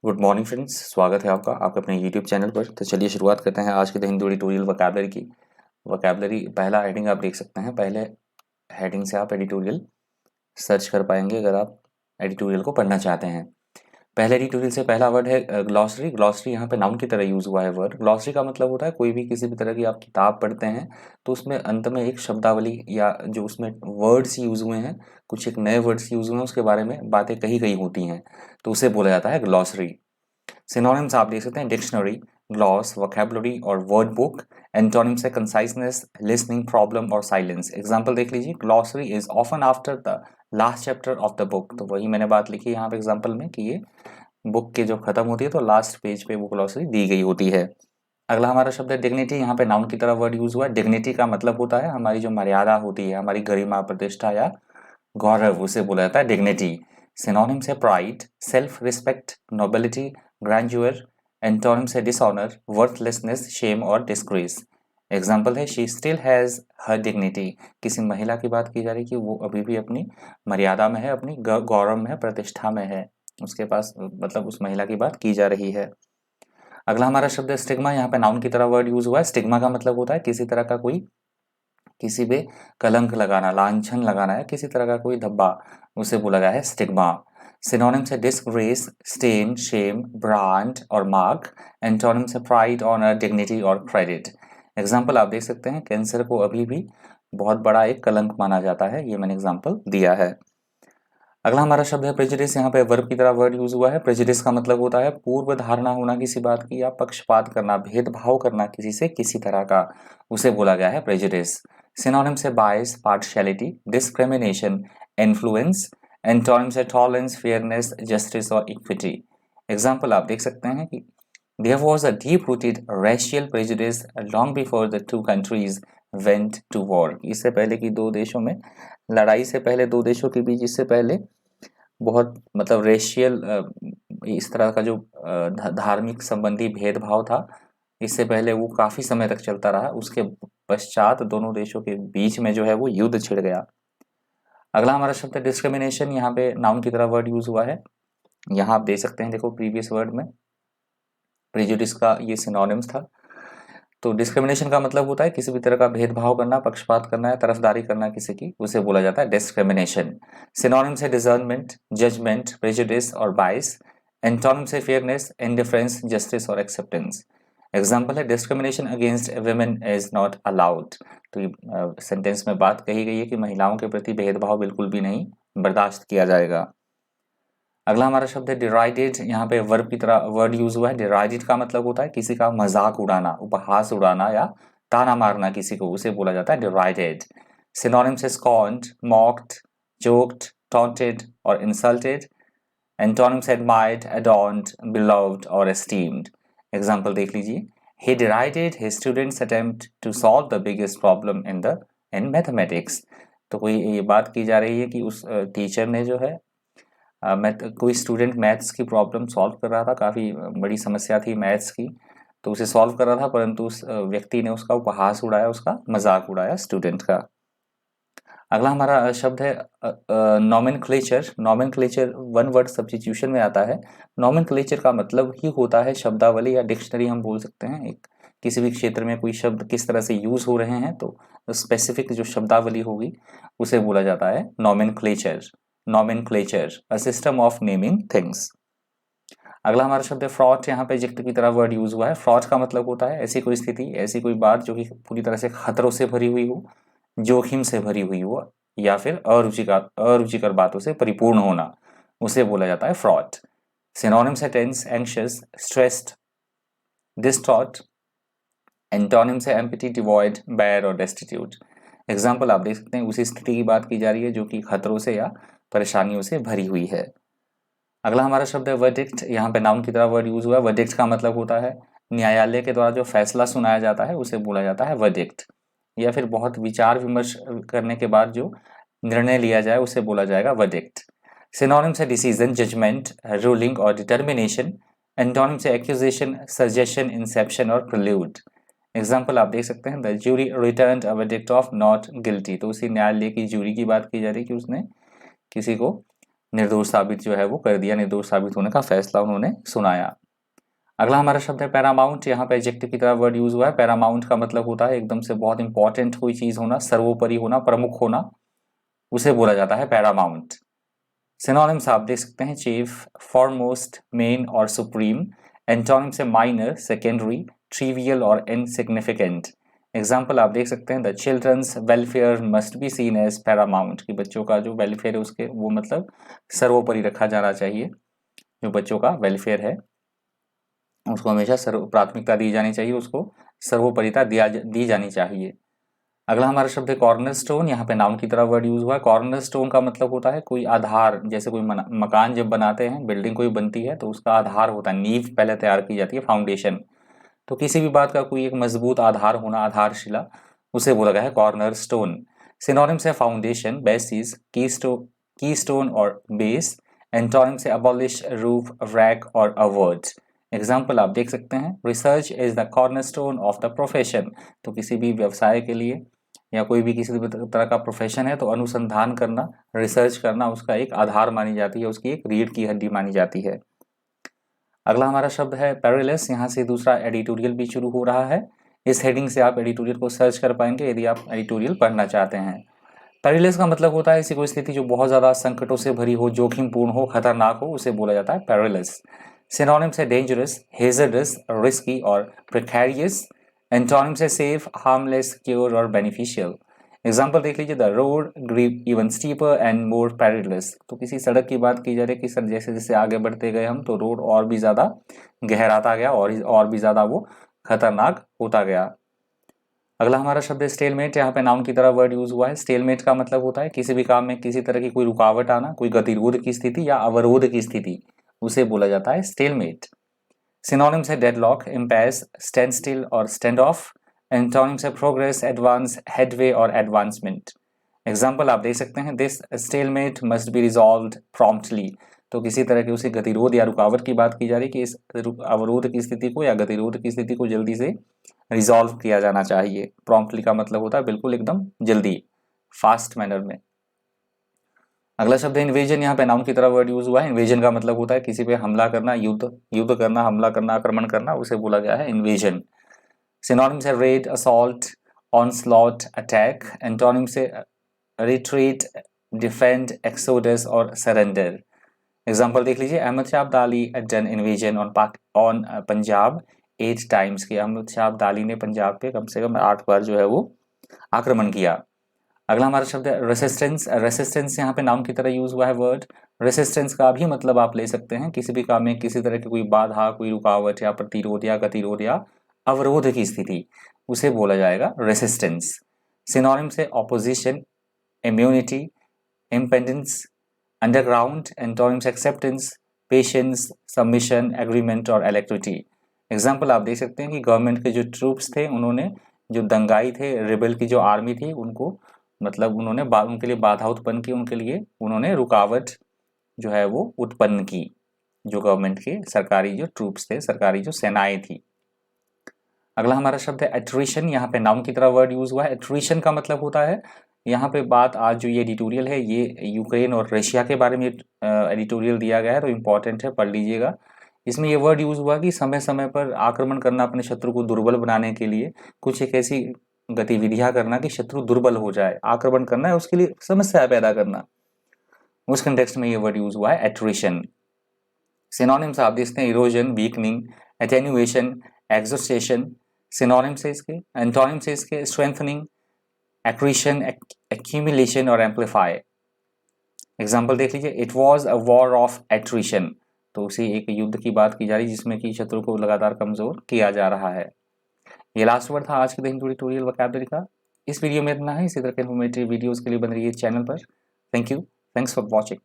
Good morning friends, स्वागत है आपका आपके अपने यूट्यूब चैनल पर। तो चलिए शुरुआत करते हैं आज के द हिंदू एडिटोरियल वोकैबलरी की। वोकैबलरी पहला हेडिंग आप देख सकते हैं। पहले हेडिंग से आप एडिटोरियल सर्च कर पाएंगे अगर आप एडिटोरियल को पढ़ना चाहते हैं। पहले एडिटोरियल से पहला वर्ड है ग्लॉसरी। ग्लॉसरी यहाँ पे नाउन की तरह यूज़ हुआ है वर्ड। ग्लॉसरी का मतलब होता है कोई भी किसी भी तरह की आप किताब पढ़ते हैं तो उसमें अंत में एक शब्दावली या जो उसमें वर्ड्स यूज़ हुए हैं, कुछ एक नए वर्ड्स यूज़ हुए हैं, उसके बारे में बातें कही गई होती हैं, तो उसे बोला जाता है ग्लॉसरी। सिनोनिम्स आप देख सकते हैं डिक्शनरी, ग्लॉस, वोकैबुलरी और वर्ड बुक। एंटोनिम्स है कंसाइजनेस, लिसनिंग, प्रॉब्लम और साइलेंस। एग्जांपल देख लीजिए, glossary is often after the last chapter of the book. तो वही मैंने बात लिखी यहाँ पे एग्जांपल में कि ये बुक के जो खत्म होती है तो लास्ट पेज पे वो ग्लॉसरी दी गई होती है। अगला हमारा शब्द है डिग्निटी। यहाँ पे नाउन की तरह वर्ड यूज हुआ है। डिग्निटी का मतलब होता है हमारी जो मर्यादा होती है, हमारी गरिमा, प्रतिष्ठा या गौरव, उसे बोला जाता है डिग्निटी। सिनोनिम्स है pride, self respect, nobility, grandeur. Antonyms है डिसऑनर, वर्थलेसनेस, शेम और डिस्ग्रेस। एग्जाम्पल है she still has her dignity. किसी महिला की बात की जा रही है कि वो अभी भी अपनी मर्यादा में है, अपनी गौरव में है, प्रतिष्ठा में है, उसके पास मतलब उस महिला की बात की जा रही है। अगला हमारा शब्द है स्टिग्मा। यहाँ पे नाउन की तरह वर्ड यूज हुआ है। स्टिग्मा का मतलब होता है किसी तरह का कोई, किसी पे कलंक लगाना, लांछन लगाना है, किसी तरह का कोई धब्बा, उसे बोला गया है स्टिग्मा। सिनोनिम्स है डिस्ग्रेस, स्टेन, शेम, ब्रांड और मार्क। एंटोनिम्स है प्राइड, ऑनर, डिग्निटी और क्रेडिट। एग्जाम्पल आप देख सकते हैं, कैंसर को अभी भी बहुत बड़ा एक कलंक माना जाता है, ये मैंने एग्जाम्पल दिया है। अगला हमारा शब्द है प्रेजुडिस। यहाँ पे वर्ब की तरह वर्ड यूज हुआ है। प्रेजुडिस का मतलब होता है पूर्व धारणा होना किसी बात की, या पक्षपात करना, भेदभाव करना किसी से किसी तरह का, उसे बोला गया है प्रेजुडिस। सिनोनिम्स है बायस, पार्शियलिटी, डिस्क्रिमिनेशन, इन्फ्लुएंस। एंटोनिम्स है टॉलरेंस, फेयरनेस, जस्टिस और इक्विटी। एग्जाम्पल आप देख सकते हैं कि there was a deep-rooted racial prejudice long before the two countries went to war। इससे पहले कि दो देशों में लड़ाई से पहले, दो देशों के बीच इससे पहले बहुत मतलब रेशियल इस तरह का जो धार्मिक संबंधी भेदभाव था, इससे पहले वो काफी समय तक चलता रहा। उसके पश्चात दोनों देशों के बीच में जो है वो युद्ध छिड़ गया। अगला हमारा शब्द है डिस्क्रिमिनेशन। यहाँ पे नाउन की तरह वर्ड यूज हुआ है। यहाँ आप देख सकते हैं, देखो प्रीवियस वर्ड में प्रेजुडिस का ये सिनोनिम्स था। तो डिस्क्रिमिनेशन का मतलब होता है किसी भी तरह का भेदभाव करना, पक्षपात करना या तरफदारी करना किसी की, उसे बोला जाता है डिस्क्रिमिनेशन। सिनोनिम्स है डिसर्नमेंट, जजमेंट, प्रेजुडिस और बाइस। एंटोनिम्स है फेयरनेस, इंडिफरेंस, जस्टिस और एक्सेप्टेंस। एग्जाम्पल है discrimination against women is not allowed. तो ये सेंटेंस में बात कही गई है कि महिलाओं के प्रति भेदभाव बिल्कुल भी नहीं बर्दाश्त किया जाएगा। अगला हमारा शब्द है डिराइडेड। यहाँ पे वर्ब की तरह वर्ड यूज हुआ है। डिराइडेड का मतलब होता है किसी का मजाक उड़ाना, उपहास उड़ाना या ताना मारना किसी को, उसे बोला जाता है डिराइडेड। सिनोनिम्स है स्कॉन्ड, मॉक्ड, जोक्ड, टॉन्टेड और इंसल्टेड। एंटोनिम्स एडमायर्ड, अडॉर्न्ड, बिलव्ड और एस्टीम्ड। एग्जाम्पल देख लीजिए, he derided his students attempt to solve the biggest problem in mathematics। तो कोई ये बात की जा रही है कि उस टीचर ने जो है कोई स्टूडेंट मैथ्स की प्रॉब्लम सॉल्व कर रहा था, काफ़ी बड़ी समस्या थी मैथ्स की, तो उसे सॉल्व कर रहा था, परंतु उस व्यक्ति ने उसका उपहास उड़ाया, उसका मजाक उड़ाया स्टूडेंट का। अगला हमारा शब्द है nomenclature. Nomenclature one word substitution में आता है। नॉमेनक्लेचर का मतलब ही होता है शब्दावली या डिक्शनरी, हम बोल सकते हैं। एक किसी भी क्षेत्र में कोई शब्द किस तरह से यूज हो रहे हैं, तो स्पेसिफिक जो शब्दावली होगी उसे बोला जाता है nomenclature. Nomenclature, a system of naming things. अगला हमारा शब्द है फ्रॉड। यहाँ पे एडजेक्टिव की तरह वर्ड यूज हुआ है। फ्रॉड का मतलब होता है ऐसी कोई स्थिति, ऐसी कोई बात जो कि पूरी तरह से खतरों से भरी हुई हो, जोखिम से भरी हुई हो, या फिर अरुचिकर बातों से परिपूर्ण होना, उसे बोला जाता है फ्रॉड। सिनोनिम्स है tense, anxious, stressed, distraught. Antonyms है एम्प्टी, डिवॉइड, बैड और डेस्टिट्यूट। एग्जाम्पल आप देख सकते हैं, उसी स्थिति की बात की जा रही है जो कि खतरों से या परेशानियों से भरी हुई है। अगला हमारा शब्द है वर्डिक्ट। यहाँ पे नाउन की तरह वर्ड यूज हुआ है। वर्डिक्ट का मतलब होता है न्यायालय के द्वारा जो फैसला सुनाया जाता है, उसे बोला जाता है वर्डिक्ट, या फिर बहुत विचार विमर्श करने के बाद जो निर्णय लिया जाए उसे बोला जाएगा वर्डिक्ट। सिनोनिम्स है डिसीजन, जजमेंट, रूलिंग और डिटर्मिनेशन। एंटोनिम्स है एक्यूजेशन, सजेशन, इंसेप्शन और प्रिल्यूड। एग्जाम्पल आप देख सकते हैं, the jury returned a verdict of not guilty. तो उसी न्यायालय की ज्यूरी की बात की जा रही है कि उसने किसी को निर्दोष साबित जो है वो कर दिया, निर्दोष साबित होने का फैसला उन्होंने सुनाया। अगला हमारा शब्द है पैरामाउंट। यहाँ पे एडजेक्टिव की तरह वर्ड यूज हुआ है। पैरामाउंट का मतलब होता है एकदम से बहुत इंपॉर्टेंट कोई चीज होना, सर्वोपरि होना, प्रमुख होना, उसे बोला जाता है पैरामाउंट। सिनोनिम्स आप देख सकते हैं चीफ, फॉरमोस्ट, मेन और सुप्रीम। एंटोनिम्स है माइनर, सेकेंडरी, ट्रिवियल और इनसिग्निफिकेंट। एग्जाम्पल आप देख सकते हैं the children's welfare must be seen as paramount, कि बच्चों का जो वेलफेयर है उसके वो मतलब सर्वोपरि रखा जाना चाहिए। जो बच्चों का वेलफेयर है उसको हमेशा सर्व प्राथमिकता दी जानी चाहिए, उसको सर्वोपरिता दी जानी चाहिए। अगला हमारा शब्द है कॉर्नर स्टोन। यहाँ पे नाउन की तरह वर्ड यूज हुआ है। कॉर्नर स्टोन का मतलब होता है कोई आधार, जैसे कोई मकान जब बनाते हैं, बिल्डिंग कोई बनती है तो उसका आधार होता है, नींव पहले तैयार की जाती है, फाउंडेशन। तो किसी भी बात का कोई एक मजबूत आधार होना, आधारशिला, उसे बोला गया है कॉर्नर स्टोन। सिनोनिम्स है फाउंडेशन, बेसिस, कीस्टोन और बेस। एंटोनिम्स है अबॉलिश, रूफ, रैक और अवर्ड। एग्जाम्पल आप देख सकते हैं research is the cornerstone of the profession. तो किसी भी व्यवसाय के लिए या कोई भी किसी भी तरह का प्रोफेशन है तो अनुसंधान करना, रिसर्च करना उसका एक आधार मानी जाती है, उसकी एक रीढ़ की हड्डी मानी जाती है। अगला हमारा शब्द है पेरिलस। यहाँ से दूसरा एडिटोरियल भी शुरू हो रहा है। इस हेडिंग से आप एडिटोरियल को सर्च कर पाएंगे यदि आप एडिटोरियल पढ़ना चाहते हैं। पेरिलस का मतलब होता है ऐसी कोई स्थिति जो बहुत ज्यादा संकटों से भरी हो, जोखिमपूर्ण हो, खतरनाक हो, उसे बोला जाता है पेरिलस। सिनोनिम्स है डेंजरस, हेजर्डस, रिस्की और प्रिकैरियस। एंटोनिम्स है सेफ, हार्मलेस, सिक्योर और बेनिफिशियल। एग्जाम्पल देख लीजिए the road grew even steeper and more perilous. तो किसी सड़क की बात की जा रही है कि सर जैसे जैसे आगे बढ़ते गए हम तो रोड और भी ज्यादा गहराता गया और भी ज्यादा वो खतरनाक होता गया। अगला हमारा शब्द है स्टेलमेट। यहाँ पे नाउन की तरह वर्ड यूज हुआ है। स्टेलमेट का मतलब होता है किसी भी काम में किसी तरह की कोई रुकावट आना, कोई गतिरोध की स्थिति या अवरोध की स्थिति, उसे बोला जाता है स्टेलमेट। सिनोनिम्स है डेडलॉक, इम्पैस, स्टैंड स्टिल और स्टैंड ऑफ। एंटोनिम्स है प्रोग्रेस, एडवांस, हेडवे और एडवांसमेंट। एग्जाम्पल आप देख सकते हैं this stalemate must be resolved promptly. तो किसी तरह के उसे गतिरोध या रुकावट की बात की जा रही है कि इस अवरोध की स्थिति को या गतिरोध की स्थिति को जल्दी से रिजॉल्व किया जाना चाहिए। प्रॉम्प्टली का मतलब होता है बिल्कुल एकदम जल्दी, फास्ट मैनर में। अगला शब्द है इन्वेजन। यहाँ पे नाउन की तरह वर्ड यूज हुआ है। इन्वेजन का मतलब होता है किसी पे हमला करना, युद्ध करना, हमला करना, आक्रमण करना, उसे बोला गया है इन्वेजन। सिनोनिम्स है raid, assault, onslaught, attack. Antonyms है रिट्रीट, डिफेंड, एक्सोडस और सरेंडर। एग्जाम्पल देख लीजिए Ahmad Shah Abdali done invasion on Punjab 8 times. की अहमद शाह अब्दाली ने पंजाब पे कम से कम 8 बार जो है वो आक्रमण किया। अगला हमारा शब्द है रेसिस्टेंस। रेसिस्टेंस यहाँ पे नाउन की तरह यूज हुआ है वर्ड। रेसिस्टेंस का भी मतलब आप ले सकते हैं किसी भी काम में किसी तरह की कोई बाधा, कोई रुकावट या प्रतिरोध या गतिरोध या अवरोध की स्थिति, उसे बोला जाएगा रेसिस्टेंस। सिनोनिम्स से opposition, immunity, impedance, underground. Antonyms acceptance, patience, submission, agreement और एलेक्ट्रिटी। एग्जाम्पल आप देख सकते हैं कि गवर्नमेंट के जो ट्रूप्स थे उन्होंने जो दंगाई थे, रिबेल की जो आर्मी थी, उनको मतलब उन्होंने उनके लिए बाधा उत्पन्न की, उनके लिए उन्होंने रुकावट जो है वो उत्पन्न की, जो गवर्नमेंट के सरकारी जो ट्रूप्स थे, सरकारी जो सेनाएं थी। अगला हमारा शब्द है एट्रिशन। यहाँ पे नाउन की तरह वर्ड यूज हुआ है। एट्रिशन का मतलब होता है, यहाँ पे बात आज जो ये एडिटोरियल है ये यूक्रेन और रशिया के बारे में एडिटोरियल दिया गया है, तो इम्पोर्टेंट है, पढ़ लीजिएगा। इसमें ये वर्ड यूज हुआ कि समय समय पर आक्रमण करना, अपने शत्रु को दुर्बल बनाने के लिए कुछ एक ऐसी गतिविधियां करना कि शत्रु दुर्बल हो जाए, आक्रमण करना है उसके लिए समस्या पैदा करना, उस कंटेक्स्ट में ये वर्ड यूज हुआ है एट्रिशन। सिनोनिम्स आप देखते हैं इरोजन, वीकनिंग, एटेन्युएशन, एक्सोस्टेशन। सिनोनिम्स से इसके, एंटोनिम से इसके स्ट्रेंथनिंग, एक्रीशन, एक्यूमुलेशन और एम्पलीफाई। एग्जाम्पल देख लीजिए it was a war of attrition. तो उसी एक युद्ध की बात की जा रही है जिसमें कि शत्रु को लगातार कमजोर किया जा रहा है। ये लास्ट वर्ड था आज के दिन ट्यूटोरियल वोकैबुलरी का। इस वीडियो में इतना है। इसी तरह के इन्फॉर्मेटिव वीडियोस के लिए बन रही है चैनल पर। Thank you, thanks for watching.